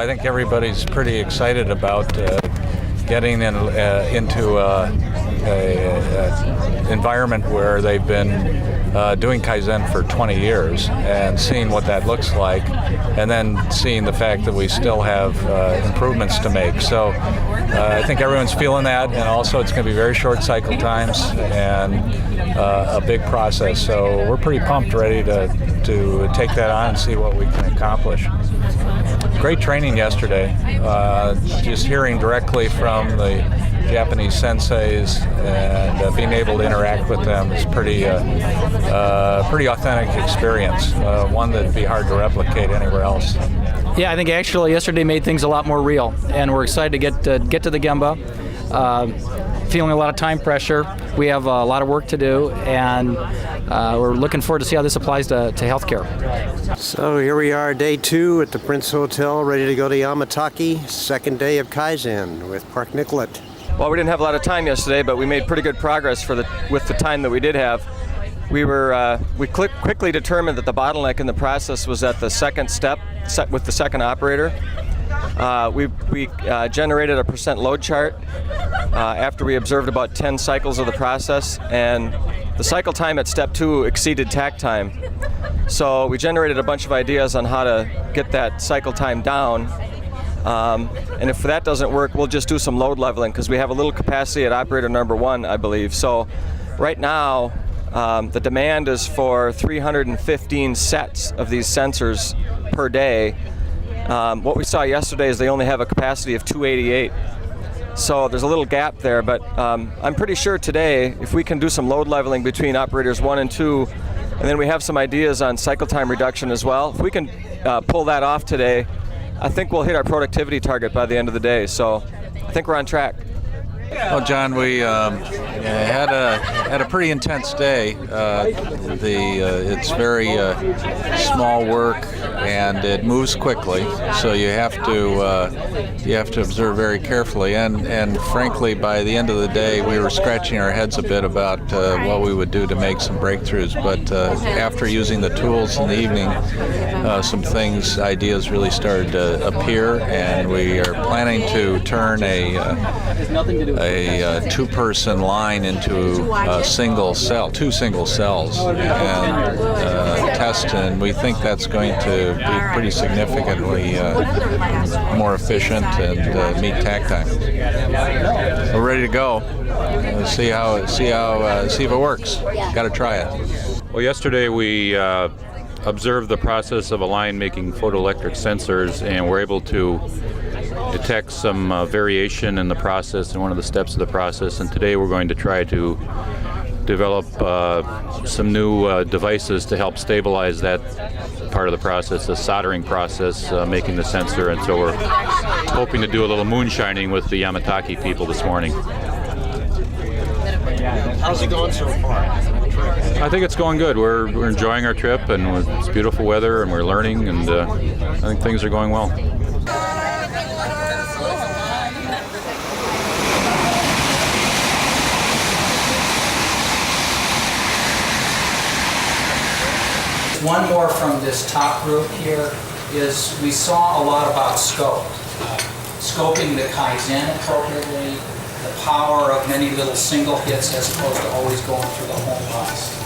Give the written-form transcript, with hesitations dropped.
I think everybody's pretty excited about getting into an environment where they've been doing Kaizen for 20 years and seeing what that looks like, and then seeing the fact that we still have improvements to make. So I think everyone's feeling that, and also it's going to be very short cycle times and a big process. So we're pretty pumped, ready to take that on and see what we can accomplish. Great training yesterday. Just hearing directly from the Japanese senseis and being able to interact with them is pretty authentic experience. One that'd be hard to replicate anywhere else. Yeah, I think actually yesterday made things a lot more real, and we're excited to get to the Gemba. Feeling a lot of time pressure. We have a lot of work to do, and we're looking forward to see how this applies to healthcare. So here we are, day 2 at the Prince Hotel, ready to go to Yamataki, second day of Kaizen with Park Nicollet. Well, we didn't have a lot of time yesterday, but we made pretty good progress with the time that we did have. We quickly determined that the bottleneck in the process was at the second step with the second operator. We generated a % load chart after we observed about 10 cycles of the process, and the cycle time at step 2 exceeded takt time. So we generated a bunch of ideas on how to get that cycle time down. And if that doesn't work, we'll just do some load leveling, because we have a little capacity at operator number 1, I believe. So right now, the demand is for 315 sets of these sensors per day. What we saw yesterday is they only have a capacity of 288. So there's a little gap there, but I'm pretty sure today, if we can do some load leveling between operators 1 and 2, and then we have some ideas on cycle time reduction as well, if we can pull that off today, I think we'll hit our productivity target by the end of the day. So I think we're on track. Well, John, we had a pretty intense day. It's very small work, and it moves quickly, so you have to observe very carefully. And frankly, by the end of the day, we were scratching our heads a bit about what we would do to make some breakthroughs. But after using the tools in the evening, some ideas really started to appear, and we are planning to turn a 2-person line into two single cells and test, and we think that's going to be pretty significantly more efficient and meet takt time. We're ready to go. See if it works. Got to try it. Well, yesterday we observed the process of a line making photoelectric sensors, and we're able to detect some variation in the process in one of the steps of the process, and today we're going to try to develop some new devices to help stabilize that part of the process, the soldering process, making the sensor, and so we're hoping to do a little moonshining with the Yamataki people this morning. How's it going so far? I think it's going good. We're enjoying our trip, and it's beautiful weather, and we're learning, and I think things are going well. One more from this top group here is we saw a lot about scope. Scoping the Kaizen appropriately, the power of many little single hits as opposed to always going through the whole bus.